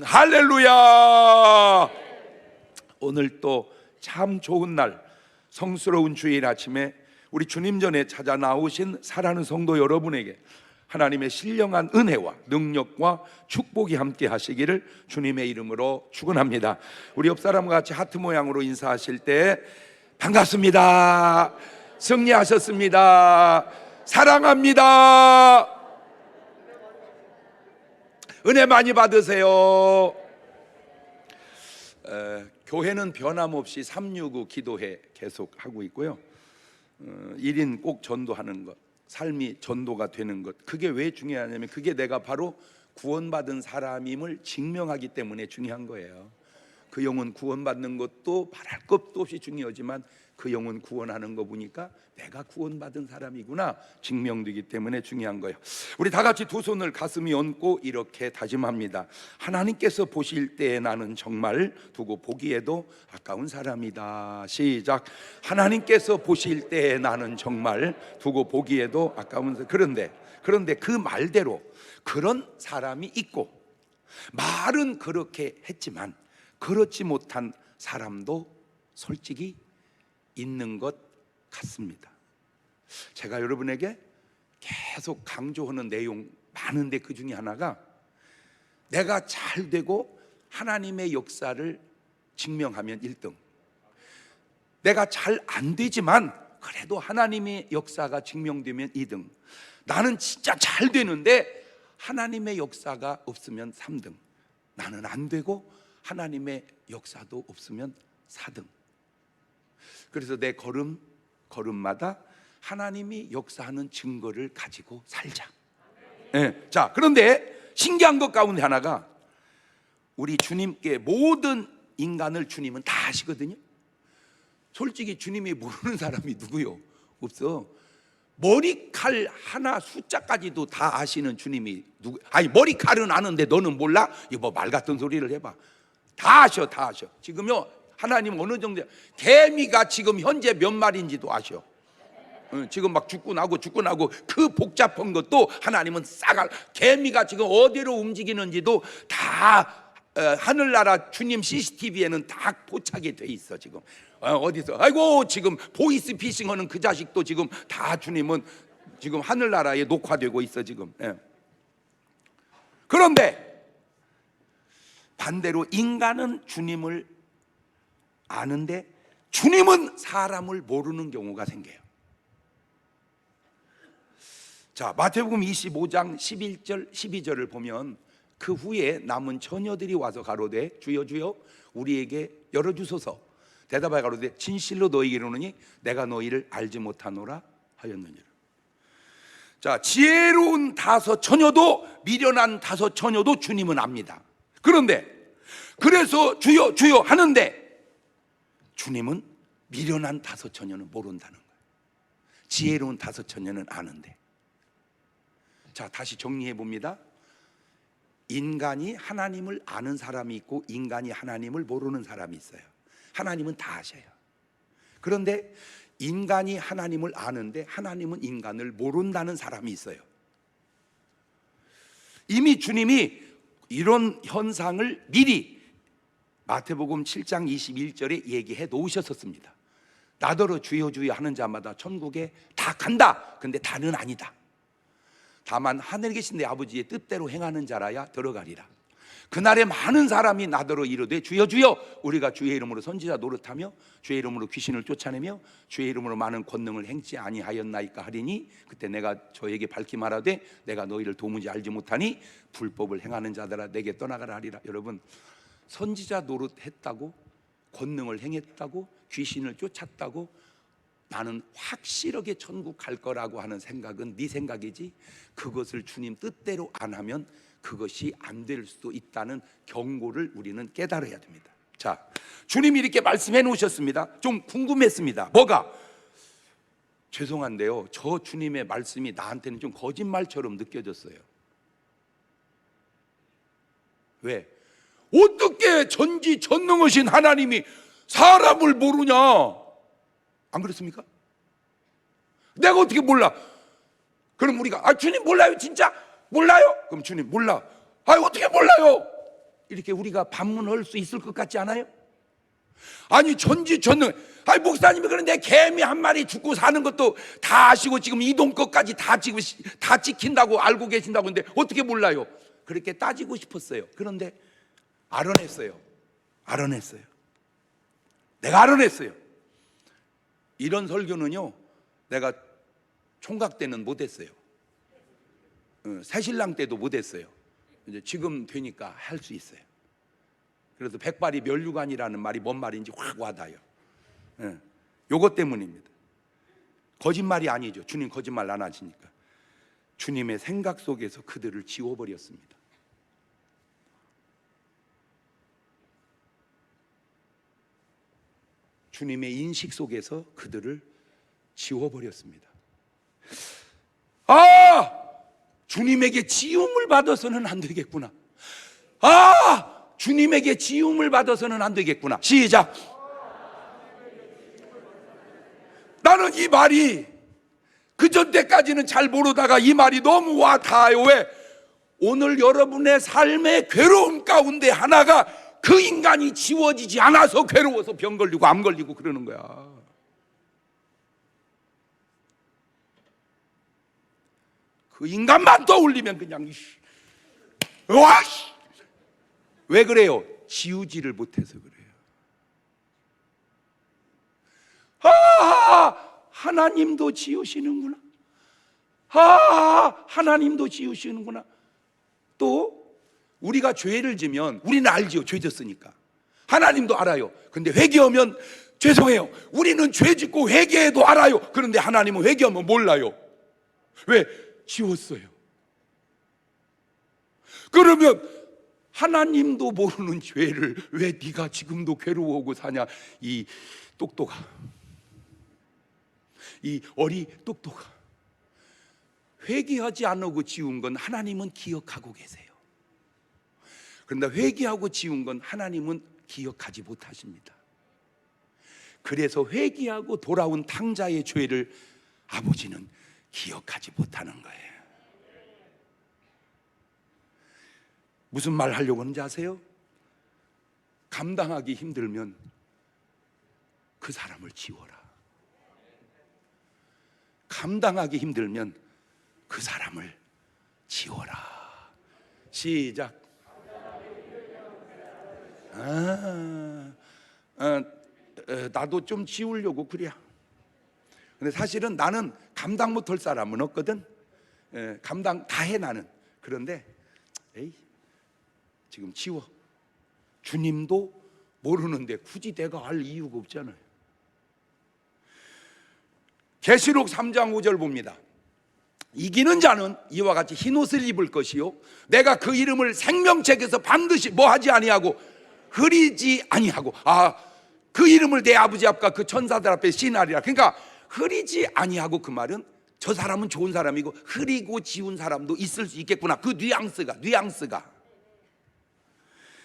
할렐루야! 오늘 또 참 좋은 날, 성스러운 주일 아침에 우리 주님 전에 찾아 나오신 사랑하는 성도 여러분에게 하나님의 신령한 은혜와 능력과 축복이 함께 하시기를 주님의 이름으로 축원합니다. 우리 옆 사람과 같이 하트 모양으로 인사하실 때 반갑습니다, 승리하셨습니다, 사랑합니다, 은혜 많이 받으세요. 교회는 변함없이 365 기도회 계속 하고 있고요. 1인 꼭 전도하는 것, 삶이 전도가 되는 것, 그게 왜 중요하냐면 그게 내가 바로 구원받은 사람임을 증명하기 때문에 중요한 거예요. 그 영혼 구원받는 것도 말할 것도 없이 중요하지만 그 영혼 구원하는 거 보니까 내가 구원받은 사람이구나 증명되기 때문에 중요한 거예요. 우리 다 같이 두 손을 가슴에 얹고 이렇게 다짐합니다. 하나님께서 보실 때에 나는 정말 두고 보기에도 아까운 사람이다. 시작. 하나님께서 보실 때에 나는 정말 두고 보기에도 아까운 사람. 그런데 그 말대로 그런 사람이 있고 말은 그렇게 했지만 그렇지 못한 사람도 솔직히 있는 것 같습니다. 제가 여러분에게 계속 강조하는 내용 많은데 그 중에 하나가 내가 잘 되고 하나님의 역사를 증명하면 1등, 내가 잘 안 되지만 그래도 하나님의 역사가 증명되면 2등, 나는 진짜 잘 되는데 하나님의 역사가 없으면 3등, 나는 안 되고 하나님의 역사도 없으면 4등. 그래서 내 걸음마다 하나님이 역사하는 증거를 가지고 살자. 네. 자, 그런데 신기한 것 가운데 하나가 우리 주님께 모든 인간을 주님은 다 아시거든요. 솔직히 주님이 모르는 사람이 누구요? 없어. 머리칼 하나 숫자까지도 다 아시는 주님이 누구? 아니, 머리칼은 아는데 너는 몰라? 이거 뭐 말 같은 소리를 해봐. 다 아셔. 지금요 하나님 어느 정도, 개미가 지금 현재 몇 마리인지도 아셔. 지금 막 죽고 나고 그 복잡한 것도 하나님은 싹, 개미가 지금 어디로 움직이는지도 다 하늘나라 주님 CCTV에는 다 포착이 돼 있어. 지금 어디서 아이고 지금 보이스 피싱하는 그 자식도 지금 다 주님은 지금 하늘나라에 녹화되고 있어 지금. 그런데 반대로 인간은 주님을 아는데 주님은 사람을 모르는 경우가 생겨요. 자, 마태복음 25장 11절 12절을 보면 그 후에 남은 처녀들이 와서 가로되 주여 주여 우리에게 열어주소서. 대답하여 가로되 진실로 너희에게 이르노니 내가 너희를 알지 못하노라 하였느니라. 자, 지혜로운 5 처녀도 미련한 5 처녀도 주님은 압니다. 그런데 그래서 주여 주여 하는데 주님은 미련한 5 처녀는 모른다는 거예요. 지혜로운 5 처녀는 아는데. 자, 다시 정리해 봅니다. 인간이 하나님을 아는 사람이 있고 인간이 하나님을 모르는 사람이 있어요. 하나님은 다 아셔요. 그런데 인간이 하나님을 아는데 하나님은 인간을 모른다는 사람이 있어요. 이미 주님이 이런 현상을 미리 마태복음 7장 21절에 얘기해 놓으셨었습니다. 나더러 주여 주여 하는 자마다 천국에 다 간다. 근데 다는 아니다. 다만 하늘에 계신 내 아버지의 뜻대로 행하는 자라야 들어가리라. 그날에 많은 사람이 나더러 이르되 주여 주여 우리가 주의 이름으로 선지자 노릇하며 주의 이름으로 귀신을 쫓아내며 주의 이름으로 많은 권능을 행치 아니하였나이까 하리니 그때 내가 저에게 밝히 말하되 내가 너희를 도무지 알지 못하니 불법을 행하는 자들아 내게 떠나가라 하리라. 여러분, 선지자 노릇했다고, 권능을 행했다고, 귀신을 쫓았다고 나는 확실하게 천국 갈 거라고 하는 생각은 네 생각이지, 그것을 주님 뜻대로 안 하면 그것이 안 될 수도 있다는 경고를 우리는 깨달아야 됩니다. 자, 주님이 이렇게 말씀해 놓으셨습니다. 좀 궁금했습니다. 뭐가? 죄송한데요, 저 주님의 말씀이 나한테는 좀 거짓말처럼 느껴졌어요. 왜? 어떻게 전지전능하신 하나님이 사람을 모르냐? 안 그렇습니까? 내가 어떻게 몰라? 그럼 우리가 주님 몰라요? 진짜 몰라요? 그럼 주님 몰라. 어떻게 몰라요? 이렇게 우리가 반문할 수 있을 것 같지 않아요? 아니 전지전능. 아니 목사님이 그런데 개미 한 마리 죽고 사는 것도 다 아시고 지금 이동 것까지 다 지금 다 지킨다고 알고 계신다고 하는데 어떻게 몰라요? 그렇게 따지고 싶었어요. 그런데 알아냈어요. 알아냈어요. 내가 알아냈어요. 이런 설교는요, 내가 총각 때는 못했어요. 새신랑 때도 못했어요. 이제 지금 되니까 할 수 있어요. 그래서 백발이 면류관이라는 말이 뭔 말인지 확 와닿아요. 요것 때문입니다. 거짓말이 아니죠. 주님 거짓말 안 하시니까. 주님의 생각 속에서 그들을 지워버렸습니다. 주님의 인식 속에서 그들을 지워버렸습니다. 아! 주님에게 지음을 받아서는 안 되겠구나. 아! 주님에게 지음을 받아서는 안 되겠구나. 시작. 나는 이 말이 그전 때까지는 잘 모르다가 이 말이 너무 와 닿아요. 왜? 오늘 여러분의 삶의 괴로움 가운데 하나가 그 인간이 지워지지 않아서 괴로워서 병 걸리고 암 걸리고 그러는 거야. 그 인간만 떠올리면 그냥 와! 왜 그래요? 지우지를 못해서 그래요. 하나님도 지우시는구나. 하나님도 지우시는구나. 또 우리가 죄를 지면 우리는 알지요. 죄 졌으니까. 하나님도 알아요. 근데 회개하면 죄송해요. 우리는 죄 짓고 회개해도 알아요. 그런데 하나님은 회개하면 몰라요. 왜? 지웠어요. 그러면 하나님도 모르는 죄를 왜 네가 지금도 괴로워하고 사냐? 이 똑똑아, 이 어리 똑똑아. 회개하지 않고 지운 건 하나님은 기억하고 계세요. 그런데 회개하고 지운 건 하나님은 기억하지 못하십니다. 그래서 회개하고 돌아온 탕자의 죄를 아버지는 기억하지 못하는 거예요. 무슨 말 하려고 하는지 아세요? 감당하기 힘들면 그 사람을 지워라. 감당하기 힘들면 그 사람을 지워라. 시작. 나도 좀 지우려고 그래. 근데 사실은 나는 감당 못할 사람은 없거든. 감당 다 해 나는. 그런데 에이, 지금 지워. 주님도 모르는데 굳이 내가 알 이유가 없잖아요. 계시록 3장 5절 봅니다. 이기는 자는 이와 같이 흰옷을 입을 것이요 내가 그 이름을 생명책에서 반드시 뭐하지 아니하고 흐리지 아니하고. 그 이름을 내 아버지 앞과 그 천사들 앞에 시인하리라. 그러니까 흐리지 아니하고, 그 말은 저 사람은 좋은 사람이고 흐리고 지운 사람도 있을 수 있겠구나. 그 뉘앙스가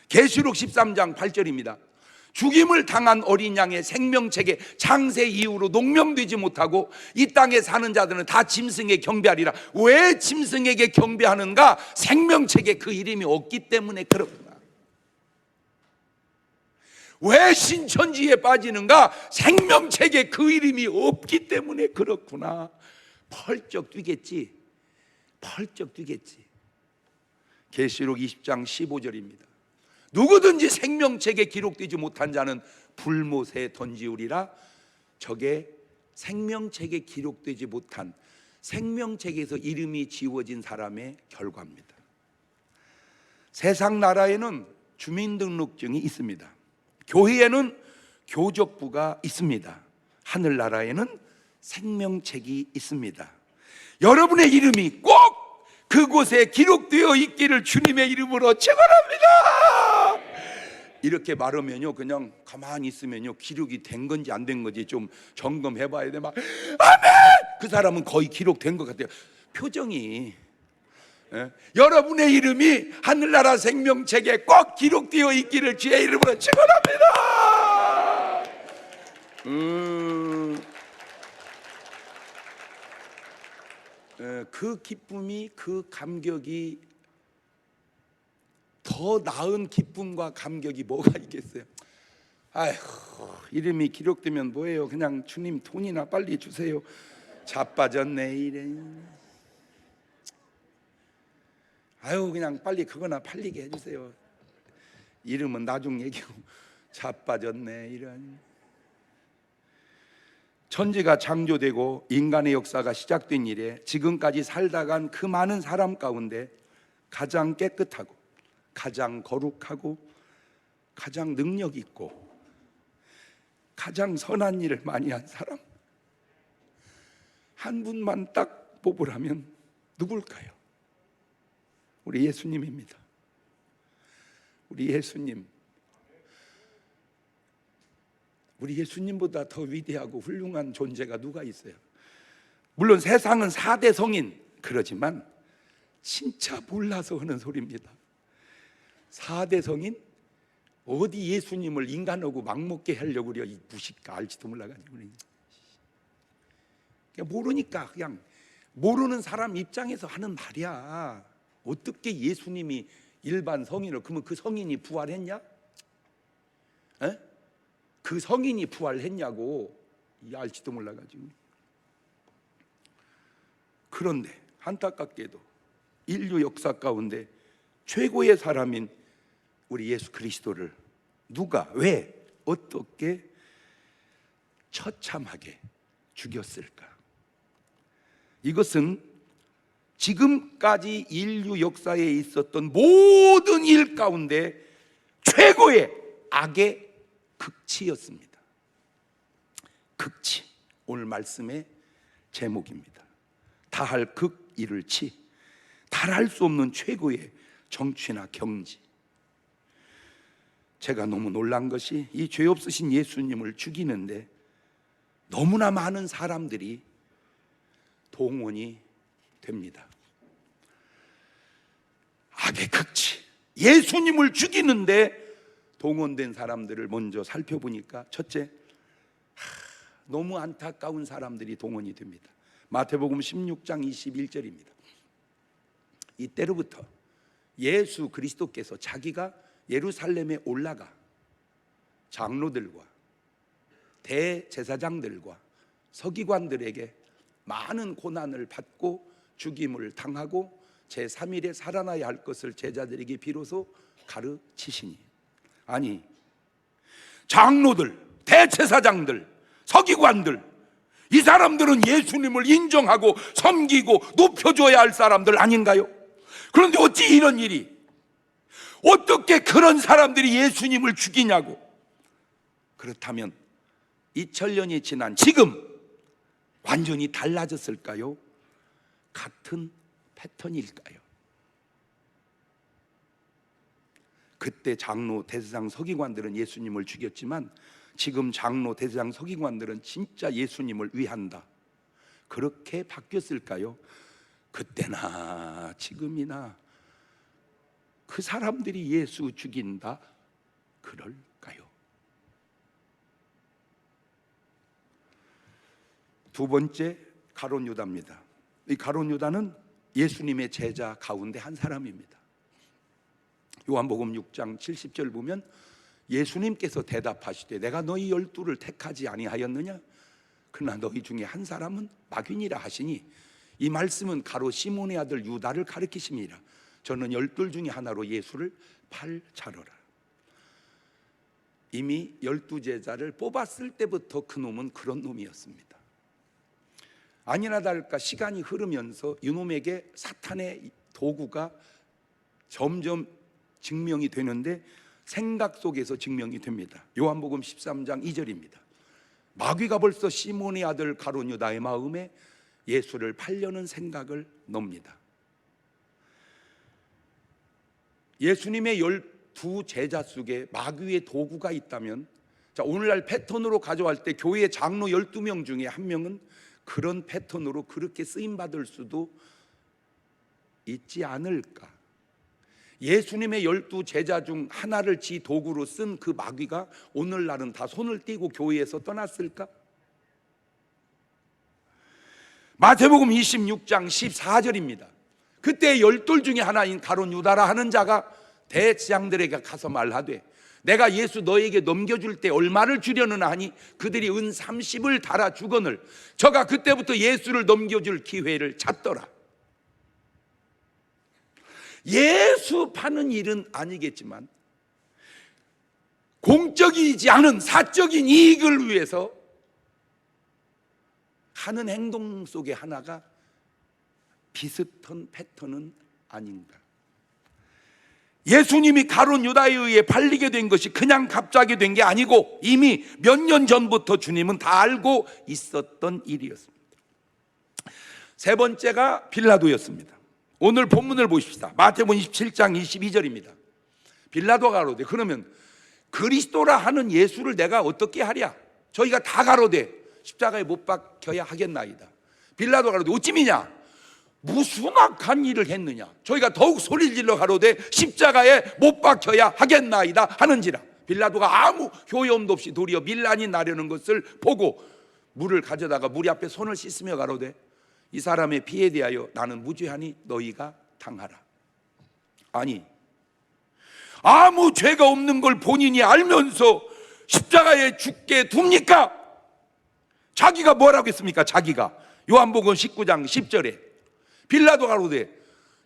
계시록 13장 8절입니다. 죽임을 당한 어린 양의 생명책에 창세 이후로 농명되지 못하고 이 땅에 사는 자들은 다 짐승에 경배하리라. 왜 짐승에게 경배하는가? 생명책에 그 이름이 없기 때문에 그렇구나. 왜 신천지에 빠지는가? 생명책에 그 이름이 없기 때문에 그렇구나. 펄쩍 뛰겠지. 계시록 20장 15절입니다. 누구든지 생명책에 기록되지 못한 자는 불못에 던지우리라. 저게 생명책에 기록되지 못한, 생명책에서 이름이 지워진 사람의 결과입니다. 세상 나라에는 주민등록증이 있습니다. 교회에는 교적부가 있습니다. 하늘나라에는 생명책이 있습니다. 여러분의 이름이 꼭 그곳에 기록되어 있기를 주님의 이름으로 축원합니다. 이렇게 말하면요, 그냥 가만히 있으면요, 기록이 된 건지 안 된 건지 좀 점검해 봐야 돼. 막 아멘! 그 사람은 거의 기록된 것 같아요. 표정이. 여러분의 이름이 하늘나라 생명책에 꼭 기록되어 있기를 주의 이름으로 축원합니다. 그 기쁨이, 그 감격이 더 나은 기쁨과 감격이 뭐가 있겠어요? 아휴, 이름이 기록되면 뭐예요? 그냥 주님 돈이나 빨리 주세요. 자빠졌네 이래. 아유, 그냥 빨리 그거나 팔리게 해주세요. 이름은 나중 얘기고. 자빠졌네 이런. 천지가 창조되고 인간의 역사가 시작된 이래 지금까지 살다간 그 많은 사람 가운데 가장 깨끗하고 가장 거룩하고 가장 능력 있고 가장 선한 일을 많이 한 사람 한 분만 딱 뽑으라면 누굴까요? 우리 예수님입니다. 우리 예수님. 우리 예수님보다 더 위대하고 훌륭한 존재가 누가 있어요? 물론 세상은 4대 성인 그러지만 진짜 몰라서 하는 소리입니다. 4대 성인? 어디 예수님을 인간하고 막먹게 하려고 그래. 이 무식가 알지도 몰라가지고. 그냥 모르니까 그냥 모르는 사람 입장에서 하는 말이야. 어떻게 예수님이 일반 성인을, 그러면 그 성인이 부활했냐? 에? 그 성인이 부활했냐고. 알지도 몰라가지고. 그런데 안타깝게도 인류 역사 가운데 최고의 사람인 우리 예수 그리스도를 누가 왜 어떻게 처참하게 죽였을까? 이것은 지금까지 인류 역사에 있었던 모든 일 가운데 최고의 악의 극치였습니다. 극치, 오늘 말씀의 제목입니다. 다할 극 이를 치, 달할 수 없는 최고의 정취나 경지. 제가 너무 놀란 것이 이 죄 없으신 예수님을 죽이는데 너무나 많은 사람들이 동원이 됩니다. 악의 극치, 예수님을 죽이는데 동원된 사람들을 먼저 살펴보니까 첫째, 너무 안타까운 사람들이 동원이 됩니다. 마태복음 16장 21절입니다. 이때로부터 예수 그리스도께서 자기가 예루살렘에 올라가 장로들과 대제사장들과 서기관들에게 많은 고난을 받고 죽임을 당하고 제3일에 살아나야 할 것을 제자들에게 비로소 가르치시니, 아니 장로들, 대제사장들, 서기관들, 이 사람들은 예수님을 인정하고 섬기고 높여줘야 할 사람들 아닌가요? 그런데 어찌 이런 일이, 어떻게 그런 사람들이 예수님을 죽이냐고. 그렇다면 2000년이 지난 지금 완전히 달라졌을까요? 같은 패턴일까요? 그때 장로, 대제사장, 서기관들은 예수님을 죽였지만 지금 장로, 대제사장, 서기관들은 진짜 예수님을 위한다. 그렇게 바뀌었을까요? 그때나 지금이나 그 사람들이 예수 죽인다 그럴까요? 두 번째, 가룟 유다입니다. 이 가룟 유다는 예수님의 제자 가운데 한 사람입니다. 요한복음 6장 70절 보면 예수님께서 대답하시되 내가 너희 12를 택하지 아니하였느냐? 그러나 너희 중에 한 사람은 마귀니라 하시니, 이 말씀은 가로 시몬의 아들 유다를 가리키심이라. 저는 12 중에 하나로 예수를 팔자러라. 이미 12제자를 뽑았을 때부터 그 놈은 그런 놈이었습니다. 아니나 다를까 시간이 흐르면서 이놈에게 사탄의 도구가 점점 증명이 되는데 생각 속에서 증명이 됩니다. 요한복음 13장 2절입니다. 마귀가 벌써 시몬의 아들 가룟 유다의 마음에 예수를 팔려는 생각을 넣습니다. 예수님의 12 제자 속에 마귀의 도구가 있다면, 자, 오늘날 패턴으로 가져갈 때 교회의 장로 12명 중에 한 명은 그런 패턴으로 그렇게 쓰임받을 수도 있지 않을까. 예수님의 12 제자 중 하나를 지 도구로 쓴 그 마귀가 오늘날은 다 손을 떼고 교회에서 떠났을까? 마태복음 26장 14절입니다. 그때 12 중에 하나인 가룟 유다라 하는 자가 대제사장들에게 가서 말하되 내가 예수 너에게 넘겨줄 때 얼마를 주려느냐 하니 그들이 은 30을 달아 주거늘 저가 그때부터 예수를 넘겨줄 기회를 찾더라. 예수 파는 일은 아니겠지만 공적이지 않은 사적인 이익을 위해서 하는 행동 속에 하나가 비슷한 패턴은 아닌가. 예수님이 가룟 유다에 의해 팔리게 된 것이 그냥 갑자기 된 게 아니고 이미 몇 년 전부터 주님은 다 알고 있었던 일이었습니다. 세 번째가 빌라도였습니다. 오늘 본문을 보십시다. 마태복음 27장 22절입니다. 빌라도가 가로되 그러면 그리스도라 하는 예수를 내가 어떻게 하랴? 저희가 다 가로되 십자가에 못 박혀야 하겠나이다. 빌라도가 가로되 어찌미냐? 무슨 악한 일을 했느냐? 저희가 더욱 소리를 질러 가로되 십자가에 못 박혀야 하겠나이다 하는지라. 빌라도가 아무 효용도 없이 도리어 밀란이 나려는 것을 보고 물을 가져다가 무리 앞에 손을 씻으며 가로되 이 사람의 피에 대하여 나는 무죄하니 너희가 당하라. 아니 아무 죄가 없는 걸 본인이 알면서 십자가에 죽게 둡니까? 자기가 뭐라고 했습니까? 자기가 요한복음 19장 10절에 빌라도가 가로되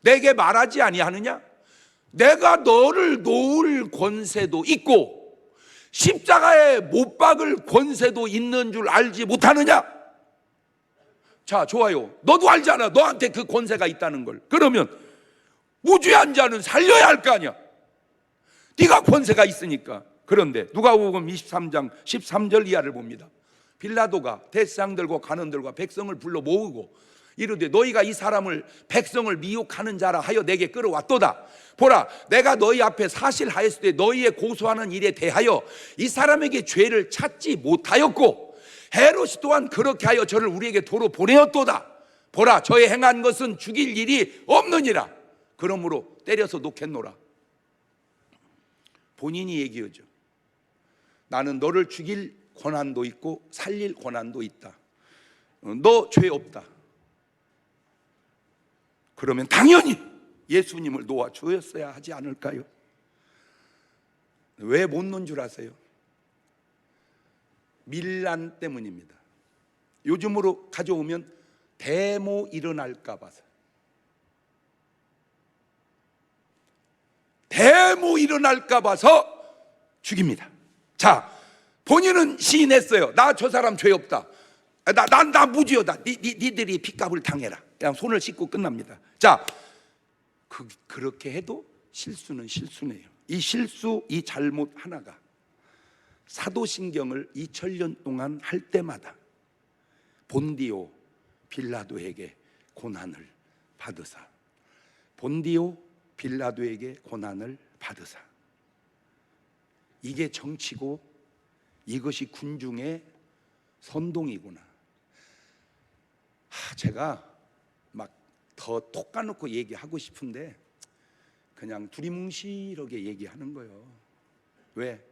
내게 말하지 아니하느냐? 내가 너를 놓을 권세도 있고 십자가에 못 박을 권세도 있는 줄 알지 못하느냐? 자, 좋아요. 너도 알잖아. 너한테 그 권세가 있다는 걸. 그러면 무죄한 자는 살려야 할 거 아니야. 네가 권세가 있으니까. 그런데 누가복음 23장 13절 이하를 봅니다. 빌라도가 대제사장들과 관원들과 백성을 불러 모으고 이르되 너희가 이 사람을 백성을 미혹하는 자라 하여 내게 끌어왔도다. 보라, 내가 너희 앞에 사실하였을 때 너희의 고소하는 일에 대하여 이 사람에게 죄를 찾지 못하였고 헤롯이 또한 그렇게 하여 저를 우리에게 도로 보내었도다. 보라, 저의 행한 것은 죽일 일이 없느니라. 그러므로 때려서 놓겠노라. 본인이 얘기하죠. 나는 너를 죽일 권한도 있고 살릴 권한도 있다. 너 죄 없다. 그러면 당연히 예수님을 놓아주었어야 하지 않을까요? 왜 못 놓은 줄 아세요? 밀란 때문입니다. 요즘으로 가져오면 데모 일어날까 봐서. 데모 일어날까 봐서 죽입니다. 자, 본인은 시인했어요. 나 저 사람 죄 없다. 나 무죄하다. 니들이 핏값을 당해라. 그냥 손을 씻고 끝납니다. 자, 그렇게 해도 실수는 실수네요. 이 실수, 이 잘못 하나가 사도신경을 2000년 동안 할 때마다 본디오 빌라도에게 고난을 받으사, 본디오 빌라도에게 고난을 받으사. 이게 정치고 이것이 군중의 선동이구나. 제가 막 더 톡 까놓고 얘기하고 싶은데 그냥 두리뭉실하게 얘기하는 거예요. 왜?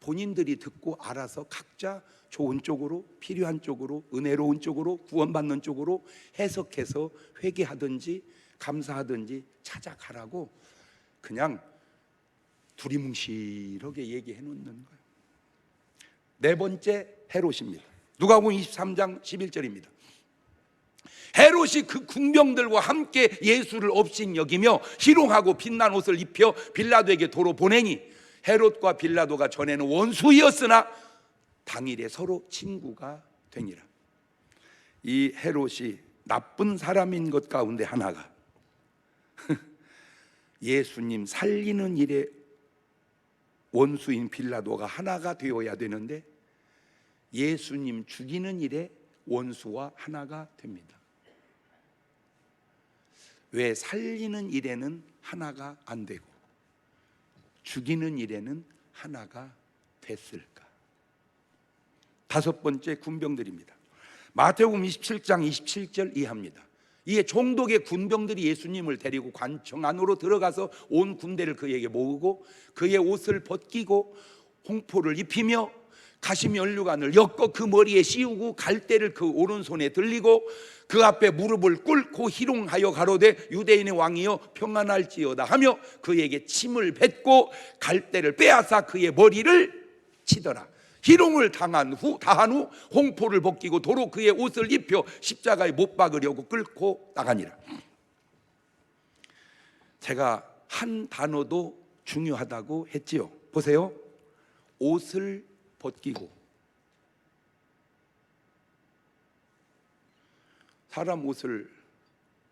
본인들이 듣고 알아서 각자 좋은 쪽으로, 필요한 쪽으로, 은혜로운 쪽으로, 구원받는 쪽으로 해석해서 회개하든지 감사하든지 찾아가라고 그냥 두리뭉실하게 얘기해 놓는 거예요. 네 번째 헤롯입니다. 누가복음 23장 11절입니다. 헤롯이 그 군병들과 함께 예수를 업신여기며 희롱하고 빛난 옷을 입혀 빌라도에게 도로 보내니 헤롯과 빌라도가 전에는 원수이었으나 당일에 서로 친구가 되니라. 이 헤롯이 나쁜 사람인 것 가운데 하나가 예수님 살리는 일에 원수인 빌라도가 하나가 되어야 되는데 예수님 죽이는 일에 원수와 하나가 됩니다. 왜 살리는 일에는 하나가 안 되고 죽이는 일에는 하나가 됐을까? 다섯 번째 군병들입니다. 마태복음 27장 27절 이하입니다. 이에 총독의 군병들이 예수님을 데리고 관청 안으로 들어가서 온 군대를 그에게 모으고 그의 옷을 벗기고 홍포를 입히며 가시면류관을 엮어 그 머리에 씌우고 갈대를 그 오른손에 들리고 그 앞에 무릎을 꿇고 희롱하여 가로되 유대인의 왕이여 평안할지어다 하며 그에게 침을 뱉고 갈대를 빼앗아 그의 머리를 치더라. 희롱을 다한 후 홍포를 벗기고 도로 그의 옷을 입혀 십자가에 못 박으려고 끌고 나가니라. 제가 한 단어도 중요하다고 했지요. 보세요. 옷을 벗기고. 사람 옷을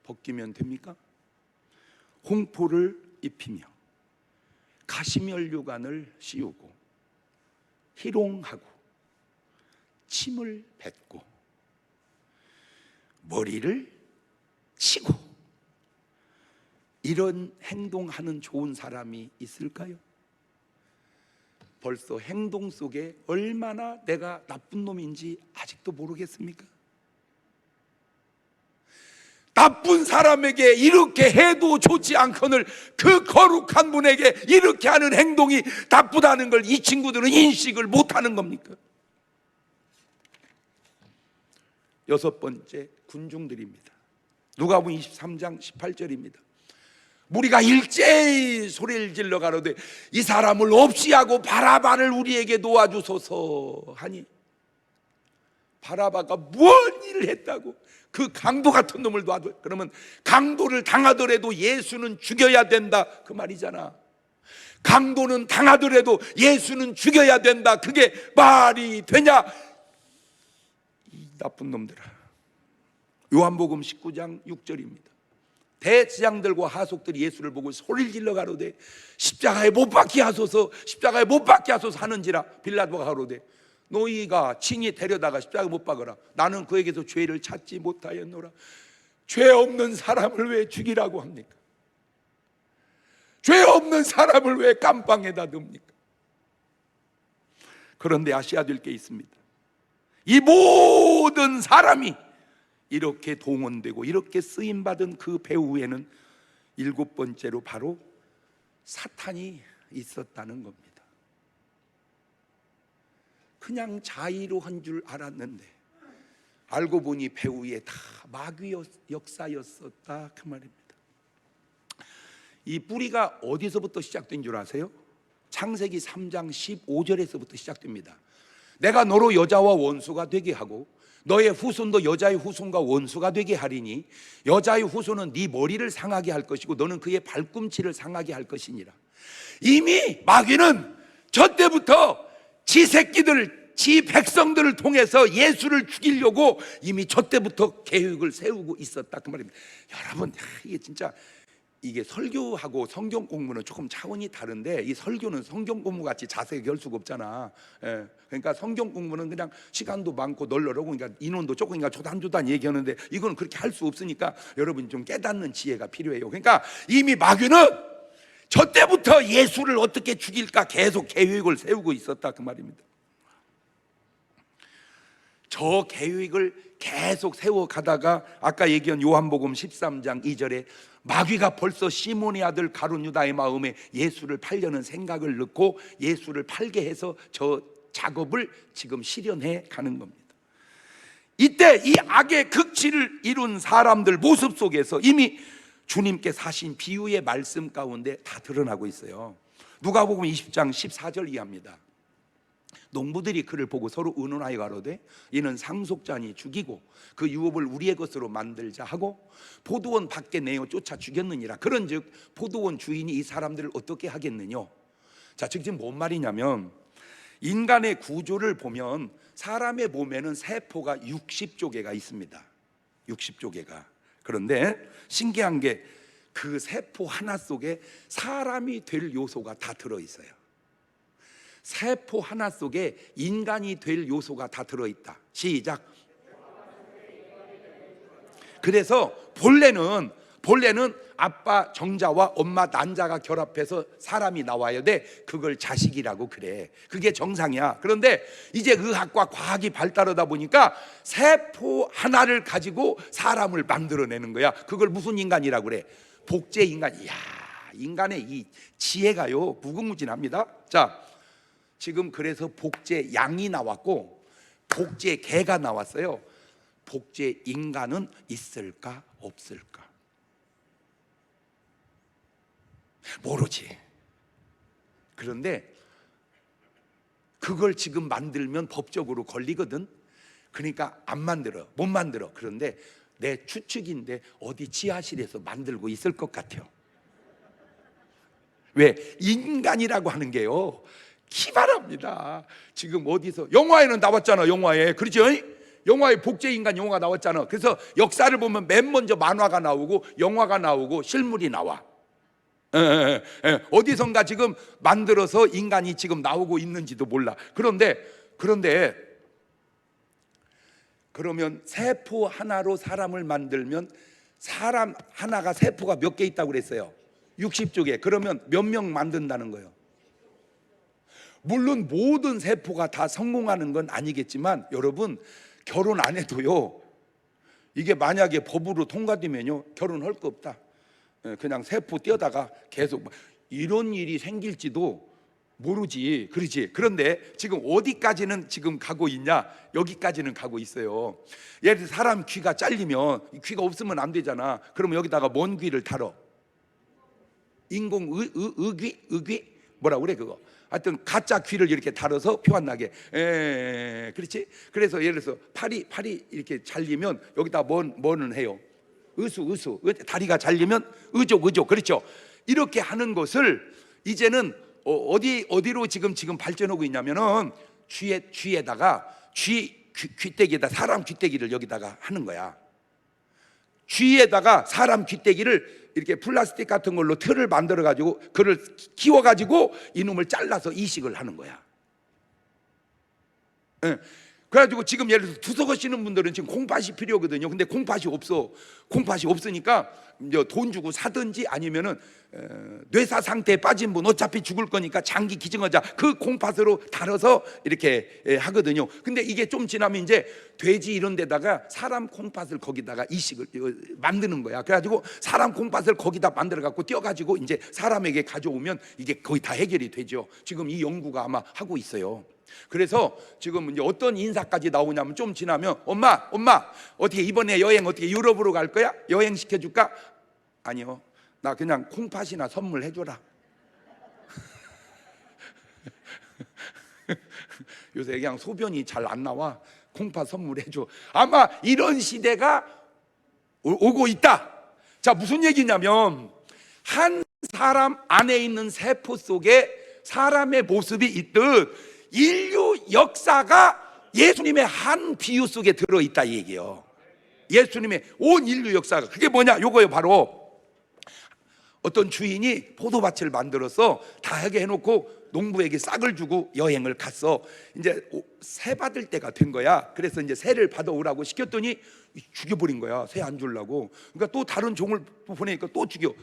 벗기면 됩니까? 홍포를 입히며 가시면류관을 씌우고 희롱하고 침을 뱉고 머리를 치고 이런 행동하는 좋은 사람이 있을까요? 벌써 행동 속에 얼마나 내가 나쁜 놈인지 아직도 모르겠습니까? 나쁜 사람에게 이렇게 해도 좋지 않거늘 그 거룩한 분에게 이렇게 하는 행동이 나쁘다는 걸 이 친구들은 인식을 못하는 겁니까? 여섯 번째, 군중들입니다. 누가복음 23장 18절입니다. 무리가 일제히 소리를 질러 가로되 이 사람을 없이 하고 바라바를 우리에게 놓아주소서 하니, 바라바가 무슨 일을 했다고? 그 강도 같은 놈을 놔둬. 그러면 강도를 당하더라도 예수는 죽여야 된다 그 말이잖아. 강도는 당하더라도 예수는 죽여야 된다. 그게 말이 되냐? 이 나쁜 놈들아. 요한복음 19장 6절입니다. 대제사장들과 하속들이 예수를 보고 소리를 질러 가로되 십자가에 못 박게 하소서, 십자가에 못 박게 하소서 하는지라. 빌라도가 가로되 너희가 칭히 데려다가 십자가에 못 박으라. 나는 그에게서 죄를 찾지 못하였노라. 죄 없는 사람을 왜 죽이라고 합니까? 죄 없는 사람을 왜 감방에다 둡니까? 그런데 아셔야 될 게 있습니다. 이 모든 사람이 이렇게 동원되고 이렇게 쓰임받은 그 배후에는 일곱 번째로 바로 사탄이 있었다는 겁니다. 그냥 자의로 한 줄 알았는데 알고 보니 배후에 다 마귀 역사였었다 그 말입니다. 이 뿌리가 어디서부터 시작된 줄 아세요? 창세기 3장 15절에서부터 시작됩니다. 내가 너로 여자와 원수가 되게 하고 너의 후손도 여자의 후손과 원수가 되게 하리니 여자의 후손은 네 머리를 상하게 할 것이고 너는 그의 발꿈치를 상하게 할 것이니라. 이미 마귀는 저 때부터 지 새끼들, 지 백성들을 통해서 예수를 죽이려고 이미 저 때부터 계획을 세우고 있었다 그 말입니다. 여러분, 이게 진짜 이게 설교하고 성경 공부는 조금 차원이 다른데 이 설교는 성경 공부 같이 자세하게 할 수가 없잖아. 그러니까 성경 공부는 그냥 시간도 많고 널널하고 그러니까 인원도 조금이니까 조단조단 얘기하는데 이거는 그렇게 할 수 없으니까 여러분 좀 깨닫는 지혜가 필요해요. 그러니까 이미 마귀는 저 때부터 예수를 어떻게 죽일까 계속 계획을 세우고 있었다 그 말입니다. 저 계획을 계속 세워가다가 아까 얘기한 요한복음 13장 2절에 마귀가 벌써 시몬의 아들 가룟 유다의 마음에 예수를 팔려는 생각을 넣고 예수를 팔게 해서 저 작업을 지금 실현해 가는 겁니다. 이때 이 악의 극치를 이룬 사람들 모습 속에서 이미 주님께서 하신 비유의 말씀 가운데 다 드러나고 있어요. 누가복음 20장 14절 이하입니다. 농부들이 그를 보고 서로 의논하여 가로되 이는 상속자니 죽이고 그 유업을 우리의 것으로 만들자 하고 포도원 밖에 내어 쫓아 죽였느니라. 그런즉 포도원 주인이 이 사람들을 어떻게 하겠느냐. 자, 지금 뭔 말이냐면 인간의 구조를 보면 사람의 몸에는 세포가 60조 개가 있습니다. 60조 개가. 그런데 신기한 게 그 세포 하나 속에 사람이 될 요소가 다 들어있어요. 세포 하나 속에 인간이 될 요소가 다 들어있다. 시작. 그래서 본래는 아빠 정자와 엄마 난자가 결합해서 사람이 나와야 돼. 그걸 자식이라고 그래. 그게 정상이야. 그런데 이제 의학과 과학이 발달하다 보니까 세포 하나를 가지고 사람을 만들어내는 거야. 그걸 무슨 인간이라고 그래? 복제 인간. 이야, 인간의 이 지혜가요 무궁무진합니다. 자, 지금 그래서 복제 양이 나왔고 복제 개가 나왔어요. 복제 인간은 있을까 없을까? 모르지. 그런데 그걸 지금 만들면 법적으로 걸리거든. 그러니까 안 만들어, 못 만들어. 그런데 내 추측인데 어디 지하실에서 만들고 있을 것 같아요. 왜? 인간이라고 하는 게요 기발합니다. 지금 어디서 영화에는 나왔잖아. 영화에, 그렇죠? 영화에 복제인간 영화가 나왔잖아. 그래서 역사를 보면 맨 먼저 만화가 나오고 영화가 나오고 실물이 나와. 어디선가 지금 만들어서 인간이 지금 나오고 있는지도 몰라. 그런데 그러면 세포 하나로 사람을 만들면 사람 하나가 세포가 몇 개 있다고 그랬어요? 60조 개. 그러면 몇 명 만든다는 거예요? 물론 모든 세포가 다 성공하는 건 아니겠지만 여러분, 결혼 안 해도요, 이게 만약에 법으로 통과되면요 결혼할 거 없다. 그냥 세포 떼어다가 계속 이런 일이 생길지도 모르지. 그렇지? 그런데 지금 어디까지는 지금 가고 있냐? 여기까지는 가고 있어요. 예를 들어 사람 귀가 잘리면 귀가 없으면 안 되잖아. 그러면 여기다가 뭔 귀를 달어? 인공 의귀? 뭐라 그래 그거? 하여튼 가짜 귀를 이렇게 달아서 표 안 나게. 그렇지? 그래서 예를 들어서 팔이 이렇게 잘리면 여기다 뭐는 해요? 의수. 다리가 잘리면 의족. 그렇죠? 이렇게 하는 것을 이제는 어디로 지금 발전하고 있냐면은 귀에다가 귀때기에다 사람 귀때기를 여기다가 하는 거야. 귀에다가 사람 귀때기를 이렇게 플라스틱 같은 걸로 틀을 만들어 가지고 그를 키워 가지고 이놈을 잘라서 이식을 하는 거야. 그래가지고 지금 예를 들어서 투석하시는 분들은 지금 콩팥이 필요하거든요. 근데 콩팥이 없어. 콩팥이 없으니까 이제 돈 주고 사든지 아니면은 뇌사 상태에 빠진 분 어차피 죽을 거니까 장기 기증하자. 그 콩팥으로 달아서 이렇게 하거든요. 근데 이게 좀 지나면 이제 돼지 이런 데다가 사람 콩팥을 거기다가 이식을 만드는 거야. 그래가지고 사람 콩팥을 거기다 만들어 갖고 띄어가지고 이제 사람에게 가져오면 이게 거의 다 해결이 되죠. 지금 이 연구가 아마 하고 있어요. 그래서 지금 이제 어떤 인사까지 나오냐면 좀 지나면 엄마 어떻게 이번에 여행 어떻게 유럽으로 갈 거야? 여행 시켜줄까? 아니요, 나 그냥 콩팥이나 선물해줘라. 요새 그냥 소변이 잘 안 나와. 콩팥 선물해줘. 아마 이런 시대가 오고 있다. 자, 무슨 얘기냐면 한 사람 안에 있는 세포 속에 사람의 모습이 있듯 인류 역사가 예수님의 한 비유 속에 들어있다 이 얘기예요. 예수님의 온 인류 역사가. 그게 뭐냐? 요거예요. 바로 어떤 주인이 포도밭을 만들어서 다하게 해놓고 농부에게 싹을 주고 여행을 갔어. 이제 새 받을 때가 된 거야. 그래서 이제 새를 받아오라고 시켰더니 죽여버린 거야. 새 안 주려고. 그러니까 또 다른 종을 보내니까 또 죽여.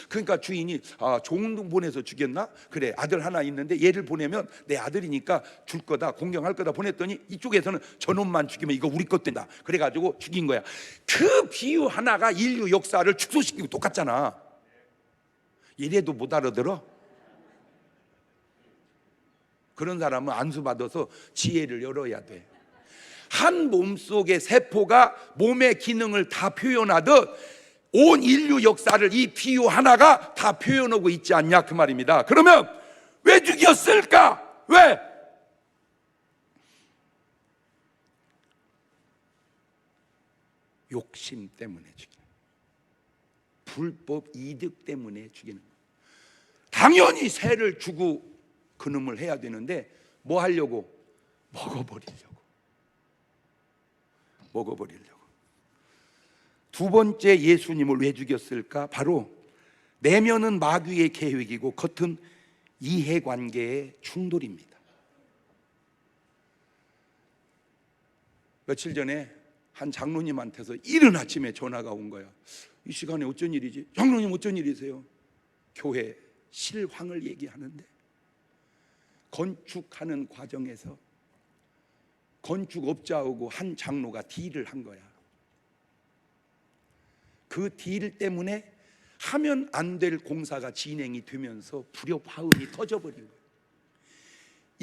그러니까 주인이 종 보내서 죽였나? 그래, 아들 하나 있는데 얘를 보내면 내 아들이니까 줄 거다, 공경할 거다 보냈더니 이쪽에서는 저놈만 죽이면 이거 우리 것 된다. 그래가지고 죽인 거야. 그 비유 하나가 인류 역사를 축소시키고 똑같잖아. 이래도 못 알아들어? 그런 사람은 안수받아서 지혜를 열어야 돼. 한 몸속의 세포가 몸의 기능을 다 표현하듯 온 인류 역사를 이 비유 하나가 다 표현하고 있지 않냐 그 말입니다. 그러면 왜 죽였을까? 왜? 욕심 때문에 죽이는 거예요. 불법 이득 때문에 죽이는 거예요. 당연히 새를 주고 그놈을 해야 되는데 뭐 하려고? 먹어버리려고. 두 번째 예수님을 왜 죽였을까? 바로 내면은 마귀의 계획이고 겉은 이해관계의 충돌입니다. 며칠 전에 한 장로님한테서 이른 아침에 전화가 온 거야. 이 시간에 어쩐 일이지? 장로님 어쩐 일이세요? 교회 실황을 얘기하는데 건축하는 과정에서 건축업자하고 한 장로가 딜을 한 거야. 그 딜 때문에 하면 안 될 공사가 진행이 되면서 불협화음이 터져버린 거야.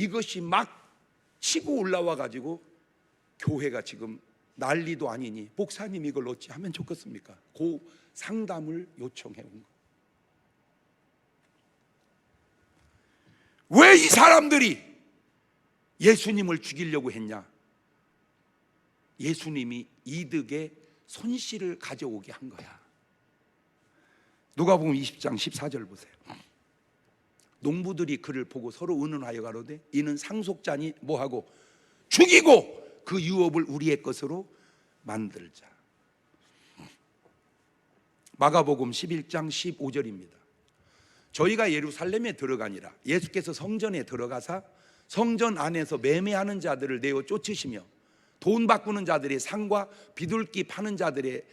이것이 막 치고 올라와 가지고 교회가 지금 난리도 아니니 목사님 이걸 어찌 하면 좋겠습니까? 그 상담을 요청해 온 거예요. 왜 이 사람들이 예수님을 죽이려고 했냐? 예수님이 이득의 손실을 가져오게 한 거야. 누가복음 20장 14절 보세요. 농부들이 그를 보고 서로 의논하여 가로되 이는 상속자니 뭐하고 죽이고 그 유업을 우리의 것으로 만들자. 마가복음 11장 15절입니다. 저희가 예루살렘에 들어가니라. 예수께서 성전에 들어가사 성전 안에서 매매하는 자들을 내어 쫓으시며 돈 바꾸는 자들의 상과 비둘기 파는 자들의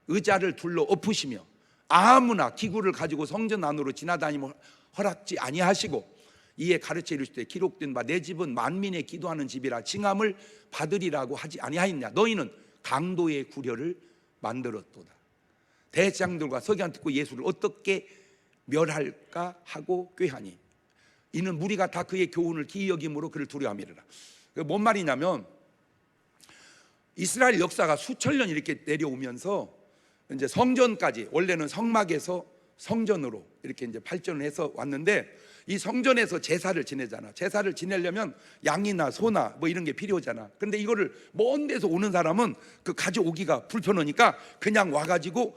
의자를 둘러 엎으시며 아무나 기구를 가지고 성전 안으로 지나다니며 허락지 아니하시고 이에 가르쳐 이르시되 기록된 바 내 집은 만민의 기도하는 집이라 칭함을 받으리라고 하지 아니하였냐. 너희는 강도의 구려를 만들었도다. 대장들과 서기관 듣고 예수를 어떻게 멸할까 하고 꾀하니 이는 무리가 다 그의 교훈을 기이 여김으로 그를 두려워함이라. 뭔 말이냐면 이스라엘 역사가 수천 년 이렇게 내려오면서 이제 성전까지, 원래는 성막에서 성전으로 이렇게 이제 발전을 해서 왔는데, 이 성전에서 제사를 지내잖아. 제사를 지내려면 양이나 소나 뭐 이런 게 필요하잖아. 근데 이거를 먼 데서 오는 사람은 그 가져오기가 불편하니까 그냥 와가지고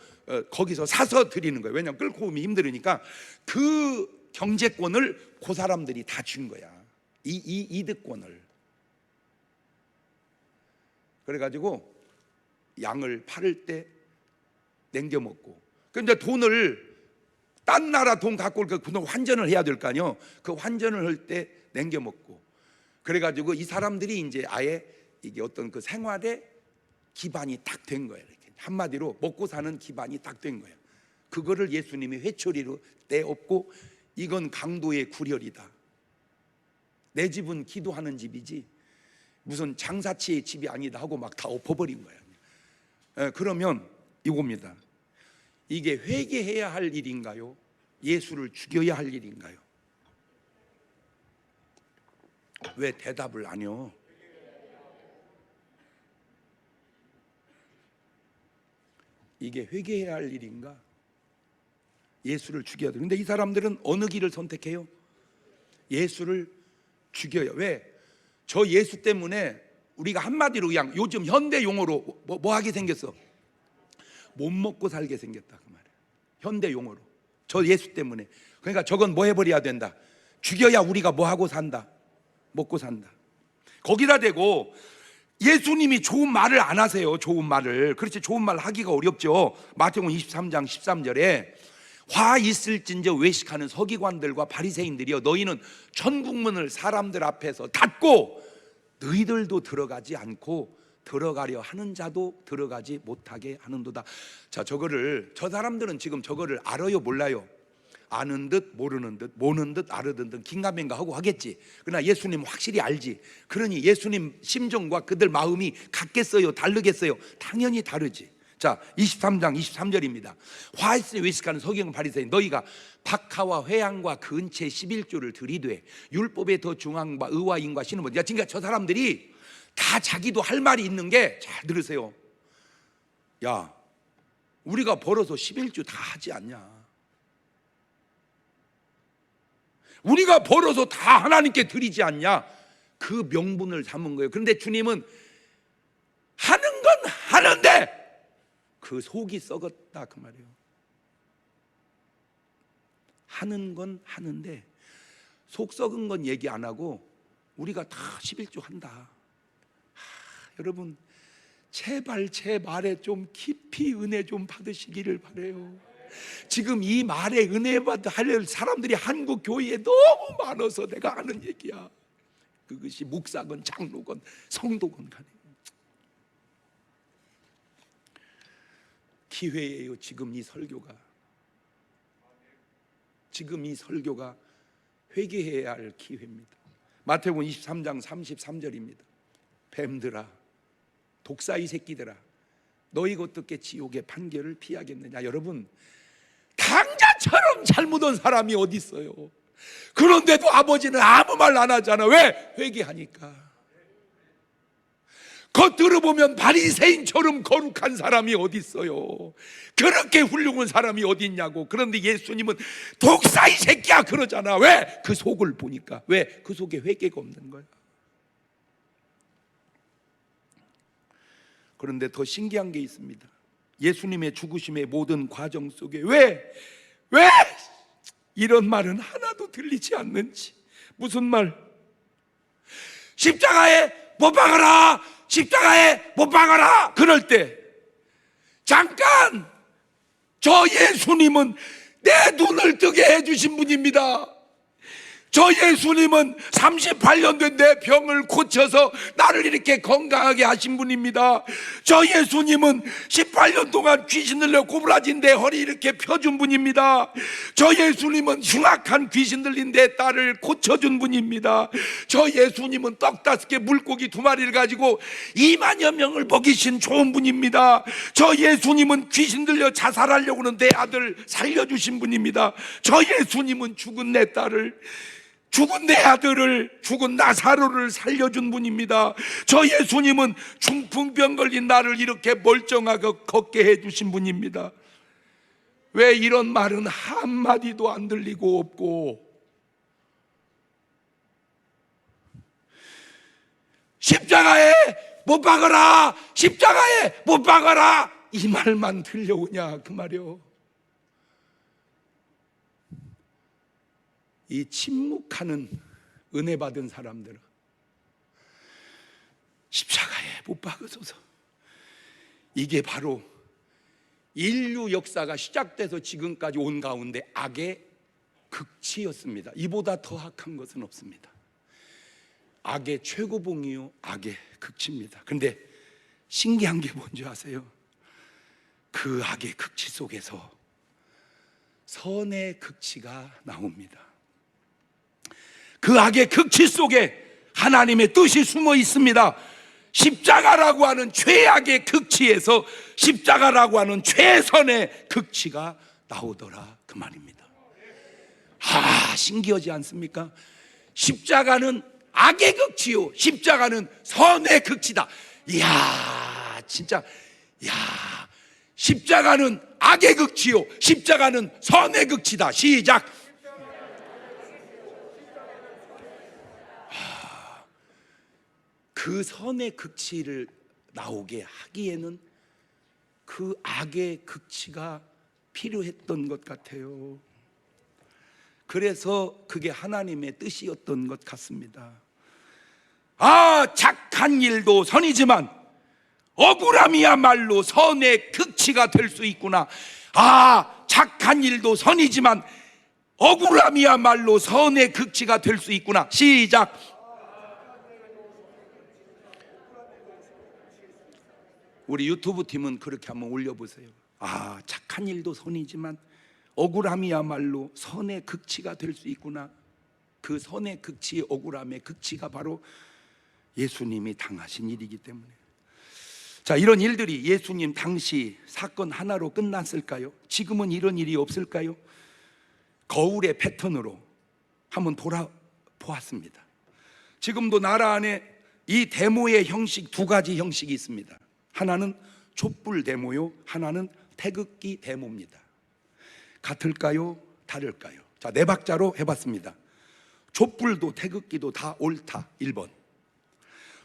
거기서 사서 드리는 거예요. 왜냐면 끌고 오면 힘들으니까. 그 경제권을 그 사람들이 다 준 거야. 이 이득권을. 그래가지고 양을 팔을 때 냉겨 먹고, 근데 돈을 딴 나라 돈 갖고 올 그 환전을 해야 될 거 아니요. 그 환전을 할 때 냉겨 먹고, 그래가지고 이 사람들이 이제 아예 이게 어떤 그 생활의 기반이 딱 된 거예요. 이렇게 한마디로 먹고 사는 기반이 딱 된 거예요. 그거를 예수님이 회초리로 떼엎고 이건 강도의 구렬이다. 내 집은 기도하는 집이지 무슨 장사치의 집이 아니다 하고 막 다 엎어버린 거예요. 그러면 이겁니다. 이게 회개해야 할 일인가요? 예수를 죽여야 할 일인가요? 왜 대답을 안 해요? 이게 회개해야 할 일인가? 예수를 죽여야 돼. 근데 이 사람들은 어느 길을 선택해요? 예수를 죽여요. 왜? 저 예수 때문에 우리가 한마디로 그냥 요즘 현대 용어로 뭐 하게 생겼어? 못 먹고 살게 생겼다 그 말이에요. 현대 용어로. 저 예수 때문에. 그러니까 저건 뭐 해버려야 된다. 죽여야 우리가 뭐 하고 산다. 먹고 산다. 거기다 대고 예수님이 좋은 말을 안 하세요. 좋은 말을. 그렇지, 좋은 말 하기가 어렵죠. 마태복음 23장 13절에 화 있을진저 외식하는 서기관들과 바리새인들이여 너희는 천국문을 사람들 앞에서 닫고 너희들도 들어가지 않고 들어가려 하는 자도 들어가지 못하게 하는도다. 자, 저거를, 저 사람들은 지금 저거를 알아요 몰라요? 아는 듯 모르는 듯 모르는 듯 알아듣는 듯 긴가민가 하고 하겠지. 그러나 예수님 확실히 알지. 그러니 예수님 심정과 그들 마음이 같겠어요 다르겠어요? 당연히 다르지. 자, 23장 23절입니다. 화있으니 외식하는 서기관 바리새인 너희가 박하와 회향과 그 은채 11조를 들이되 율법에 더 중앙과 의와 인과 신은 뭐냐. 그러니까 저 사람들이 다 자기도 할 말이 있는 게, 잘 들으세요. 야, 우리가 벌어서 11조 다 하지 않냐? 우리가 벌어서 다 하나님께 드리지 않냐? 그 명분을 삼은 거예요. 그런데 주님은 하는 건 하는데 그 속이 썩었다 그 말이에요. 하는 건 하는데 속 썩은 건 얘기 안 하고 우리가 다 11조 한다. 여러분, 제발 제 말에 좀 깊이 은혜 좀 받으시기를 바라요. 지금 이 말에 은혜 받을 사람들이 한국 교회에 너무 많아서 내가 하는 얘기야. 그것이 목사건 장로건 성도건 간에 기회예요. 지금 이 설교가 회개해야 할 기회입니다. 마태복음 23장 33절입니다. 뱀들아, 독사이 새끼들아, 너희가 어떻게 지옥의 판결을 피하겠느냐. 여러분, 당자처럼 잘못한 사람이 어디 있어요? 그런데도 아버지는 아무 말 안 하잖아. 왜? 회개하니까. 겉으로 보면 바리새인처럼 거룩한 사람이 어디 있어요? 그렇게 훌륭한 사람이 어디 있냐고. 그런데 예수님은 독사 이 새끼야 그러잖아. 왜? 그 속을 보니까. 왜? 그 속에 회개가 없는 거야. 그런데 더 신기한 게 있습니다. 예수님의 죽으심의 모든 과정 속에 왜 이런 말은 하나도 들리지 않는지. 무슨 말? 십자가에 못 박아라, 십자가에 못 박아라. 그럴 때 잠깐, 저 예수님은 내 눈을 뜨게 해주신 분입니다. 저 예수님은 38년 된 내 병을 고쳐서 나를 이렇게 건강하게 하신 분입니다. 저 예수님은 18년 동안 귀신 들려 고부라진 내 허리 이렇게 펴준 분입니다. 저 예수님은 흉악한 귀신 들린 내 딸을 고쳐준 분입니다. 저 예수님은 떡 5개 물고기 2마리를 가지고 2만여 명을 먹이신 좋은 분입니다. 저 예수님은 귀신 들려 자살하려고 하는 내 아들 살려주신 분입니다. 저 예수님은 죽은 내 딸을, 죽은 내 아들을, 죽은 나사로를 살려준 분입니다. 저 예수님은 중풍병 걸린 나를 이렇게 멀쩡하게 걷게 해주신 분입니다. 왜 이런 말은 한마디도 안 들리고 없고, 십자가에 못 박아라, 십자가에 못 박아라, 이 말만 들려오냐 그 말이요. 이 침묵하는 은혜 받은 사람들은 십자가에 못 박으소서. 이게 바로 인류 역사가 시작돼서 지금까지 온 가운데 악의 극치였습니다. 이보다 더 악한 것은 없습니다. 악의 최고봉이요, 악의 극치입니다. 그런데 신기한 게 뭔지 아세요? 그 악의 극치 속에서 선의 극치가 나옵니다. 그 악의 극치 속에 하나님의 뜻이 숨어 있습니다. 십자가라고 하는 최악의 극치에서 십자가라고 하는 최선의 극치가 나오더라 그 말입니다. 신기하지 않습니까? 십자가는 악의 극치요, 십자가는 선의 극치다. 이야, 진짜, 십자가는 악의 극치요, 십자가는 선의 극치다. 시작. 그 선의 극치를 나오게 하기에는 그 악의 극치가 필요했던 것 같아요. 그래서 그게 하나님의 뜻이었던 것 같습니다. 착한 일도 선이지만 억울함이야말로 선의 극치가 될 수 있구나. 착한 일도 선이지만 억울함이야말로 선의 극치가 될 수 있구나. 시작. 우리 유튜브 팀은 그렇게 한번 올려보세요. 착한 일도 선이지만 억울함이야말로 선의 극치가 될 수 있구나. 그 선의 극치의 억울함의 극치가 바로 예수님이 당하신 일이기 때문에. 자, 이런 일들이 예수님 당시 사건 하나로 끝났을까요? 지금은 이런 일이 없을까요? 거울의 패턴으로 한번 돌아보았습니다. 지금도 나라 안에 이 데모의 형식, 2가지 형식이 있습니다. 하나는 촛불 데모요, 하나는 태극기 데모입니다. 같을까요? 다를까요? 자, 4박자로 해봤습니다. 촛불도 태극기도 다 옳다, 1번.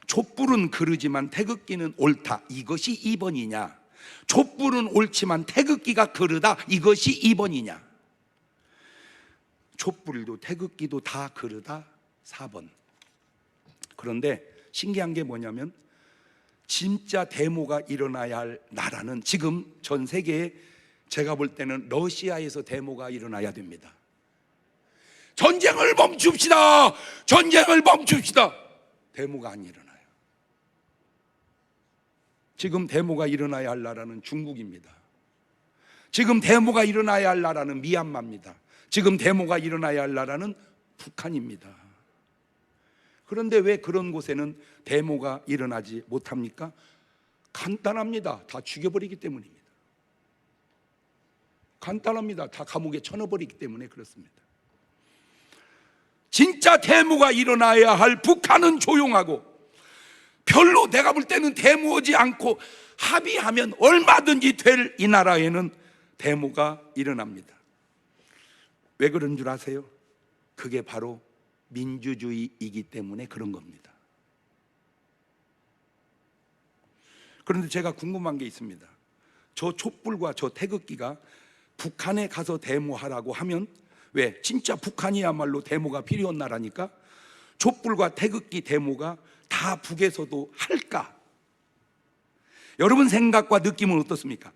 촛불은 그르지만 태극기는 옳다, 이것이 2번이냐? 촛불은 옳지만 태극기가 그르다, 이것이 2번이냐? 촛불도 태극기도 다 그르다, 4번. 그런데 신기한 게 뭐냐면 진짜 데모가 일어나야 할 나라는 지금 전 세계에 제가 볼 때는 러시아에서 데모가 일어나야 됩니다. 전쟁을 멈춥시다, 전쟁을 멈춥시다. 데모가 안 일어나요. 지금 데모가 일어나야 할 나라는 중국입니다. 지금 데모가 일어나야 할 나라는 미얀마입니다. 지금 데모가 일어나야 할 나라는 북한입니다. 그런데 왜 그런 곳에는 데모가 일어나지 못합니까? 간단합니다. 다 죽여버리기 때문입니다. 간단합니다. 다 감옥에 쳐넣어버리기 때문에 그렇습니다. 진짜 데모가 일어나야 할 북한은 조용하고, 별로 내가 볼 때는 데모하지 않고 합의하면 얼마든지 될 이 나라에는 데모가 일어납니다. 왜 그런 줄 아세요? 그게 바로 민주주의이기 때문에 그런 겁니다. 그런데 제가 궁금한 게 있습니다. 저 촛불과 저 태극기가 북한에 가서 데모하라고 하면, 왜? 진짜 북한이야말로 데모가 필요한 나라니까 촛불과 태극기 데모가 다 북에서도 할까? 여러분 생각과 느낌은 어떻습니까?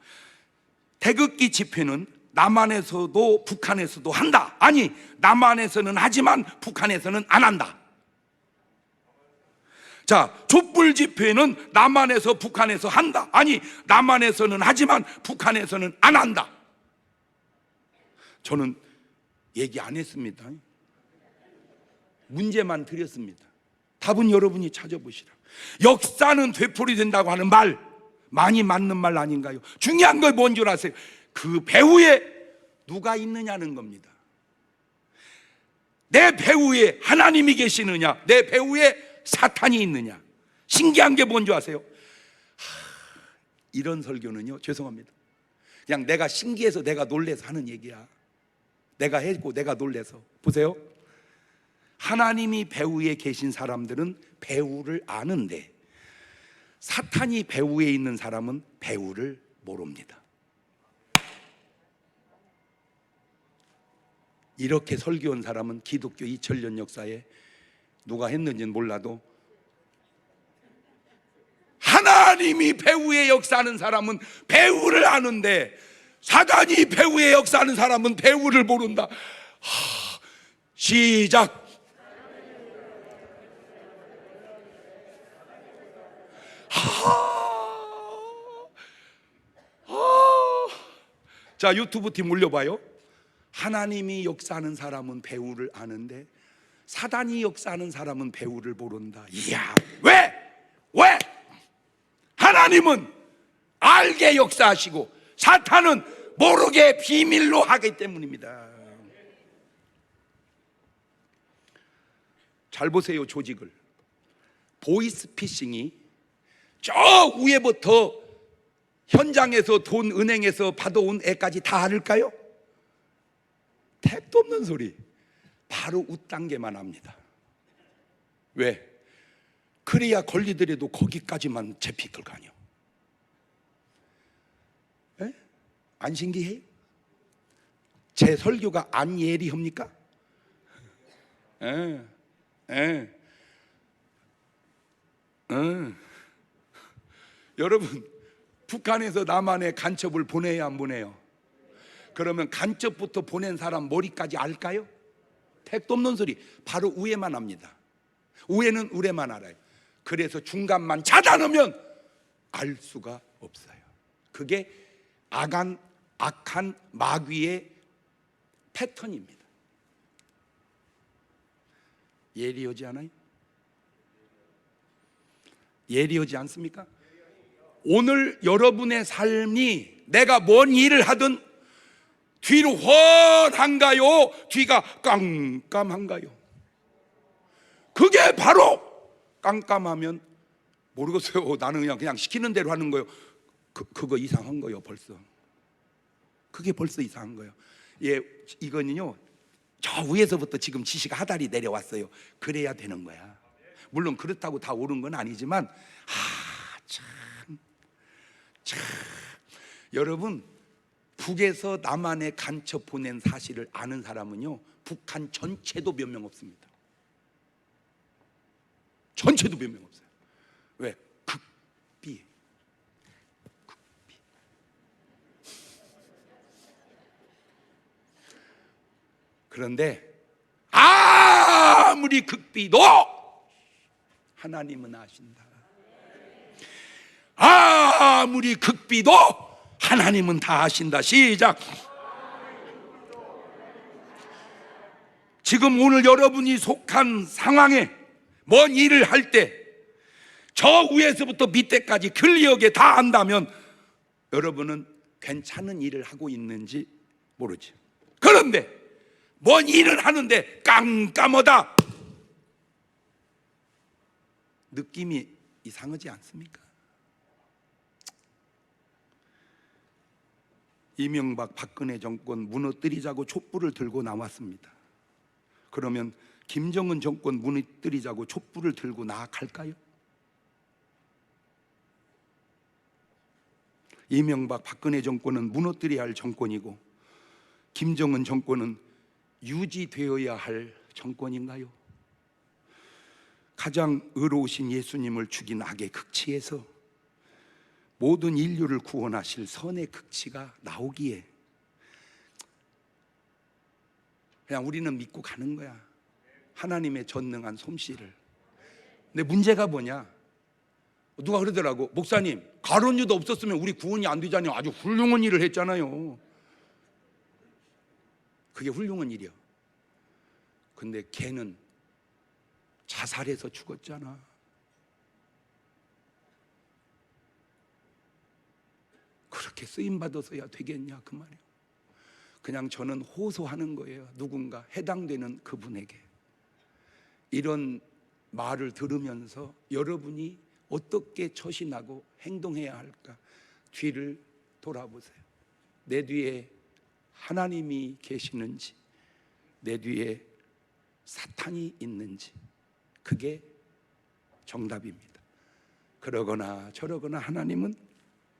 태극기 집회는 남한에서도 북한에서도 한다. 아니, 남한에서는 하지만 북한에서는 안 한다. 자, 촛불 집회는 남한에서 북한에서 한다. 아니, 남한에서는 하지만 북한에서는 안 한다. 저는 얘기 안 했습니다. 문제만 드렸습니다. 답은 여러분이 찾아보시라. 역사는 되풀이된다고 하는 말, 많이 맞는 말 아닌가요? 중요한 건 뭔 줄 아세요? 그 배후에 누가 있느냐는 겁니다. 내 배후에 하나님이 계시느냐, 내 배후에 사탄이 있느냐. 신기한 게 뭔 줄 아세요? 이런 설교는요, 죄송합니다, 그냥 내가 신기해서 내가 놀래서 하는 얘기야. 내가 했고 내가 놀래서. 보세요, 하나님이 배후에 계신 사람들은 배후를 아는데 사탄이 배후에 있는 사람은 배후를 모릅니다. 이렇게 설교한 사람은 기독교 2000년 역사에 누가 했는지는 몰라도, 하나님이 배후에 역사하는 사람은 배후를 아는데 사단이 배후에 역사하는 사람은 배후를 모른다. 시작. 자, 유튜브 팀 올려봐요. 하나님이 역사하는 사람은 배후를 아는데 사단이 역사하는 사람은 배후를 모른다. 이야, 왜? 하나님은 알게 역사하시고 사탄은 모르게 비밀로 하기 때문입니다. 잘 보세요, 조직을. 보이스피싱이 저 위에부터 현장에서 돈 은행에서 받아온 애까지 다 알을까요? 택도 없는 소리. 바로 웃단계만 합니다. 왜? 그래야 걸리더라도 거기까지만 잡힐 거 아니요. 안 신기해요? 제 설교가 안 예리합니까? 여러분, 북한에서 남한에 간첩을 보내야 안 보내요? 그러면 간첩부터 보낸 사람 머리까지 알까요? 택도 없는 소리. 바로 위에만 합니다. 위에는 우레만 알아요. 그래서 중간만 찾아놓으면 알 수가 없어요. 그게 악한 마귀의 패턴입니다. 예리하지 않아요? 예리하지 않습니까? 오늘 여러분의 삶이 내가 뭔 일을 하든 뒤로 훤한가요? 뒤가 깜깜한가요? 그게 바로, 깜깜하면 모르겠어요, 나는 그냥 시키는 대로 하는 거예요. 그거 이상한 거예요. 벌써 그게 벌써 이상한 거예요. 예, 이거는요, 저 위에서부터 지금 지시가 하달이 내려왔어요. 그래야 되는 거야. 물론 그렇다고 다 옳은 건 아니지만, 참 여러분, 북에서 남한에 간첩 보낸 사실을 아는 사람은요, 북한 전체도 몇 명 없습니다. 전체도 몇 명 없어요. 왜? 극비. 그런데 아무리 극비도 하나님은 아신다. 아무리 극비도 하나님은 다 아신다. 시작. 지금 오늘 여러분이 속한 상황에 뭔 일을 할 때 저 위에서부터 밑에까지 클리어하게 다 안다면 여러분은 괜찮은 일을 하고 있는지 모르지. 그런데 뭔 일은 하는데 깜깜하다. 느낌이 이상하지 않습니까? 이명박 박근혜 정권 무너뜨리자고 촛불을 들고 나왔습니다. 그러면 김정은 정권 무너뜨리자고 촛불을 들고 나아갈까요? 이명박 박근혜 정권은 무너뜨려야 할 정권이고 김정은 정권은 유지되어야 할 정권인가요? 가장 의로우신 예수님을 죽인 악의 극치에서 모든 인류를 구원하실 선의 극치가 나오기에 그냥 우리는 믿고 가는 거야. 하나님의 전능한 솜씨를. 근데 문제가 뭐냐? 누가 그러더라고. 목사님, 가룟 유다 없었으면 우리 구원이 안 되잖아요. 아주 훌륭한 일을 했잖아요. 그게 훌륭한 일이야. 근데 걔는 자살해서 죽었잖아. 그렇게 쓰임받아서야 되겠냐 그 말이에요. 그냥 저는 호소하는 거예요. 누군가 해당되는 그분에게. 이런 말을 들으면서 여러분이 어떻게 처신하고 행동해야 할까? 뒤를 돌아보세요. 내 뒤에 하나님이 계시는지, 내 뒤에 사탄이 있는지, 그게 정답입니다. 그러거나 저러거나 하나님은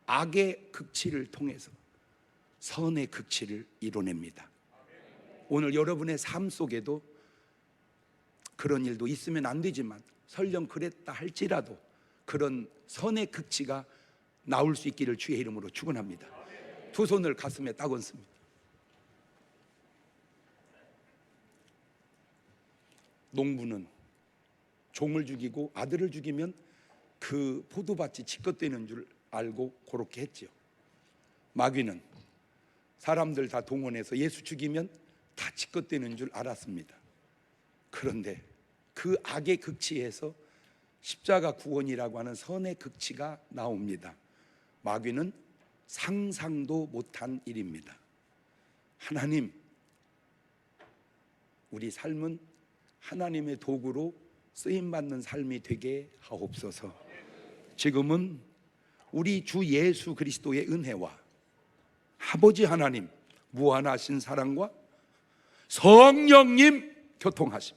악의 극치를 통해서 선의 극치를 이뤄냅니다. 오늘 여러분의 삶 속에도 그런 일도 있으면 안 되지만 설령 그랬다 할지라도 그런 선의 극치가 나올 수 있기를 주의 이름으로 축원합니다. 두 손을 가슴에 딱 얹습니다. 농부는 종을 죽이고 아들을 죽이면 그 포도밭이 지껏되는 줄 알고 그렇게 했죠. 마귀는 사람들 다 동원해서 예수 죽이면 다 지껏되는 줄 알았습니다. 그런데 그 악의 극치에서 십자가 구원이라고 하는 선의 극치가 나옵니다. 마귀는 상상도 못한 일입니다. 하나님, 우리 삶은 하나님의 도구로 쓰임받는 삶이 되게 하옵소서. 지금은 우리 주 예수 그리스도의 은혜와 아버지 하나님 무한하신 사랑과 성령님 교통하심,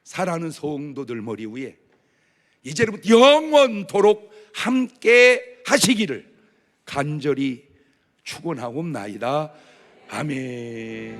사랑하는 성도들 머리 위에 이제부터 영원토록 함께 하시기를 간절히 축원하옵나이다. 아멘.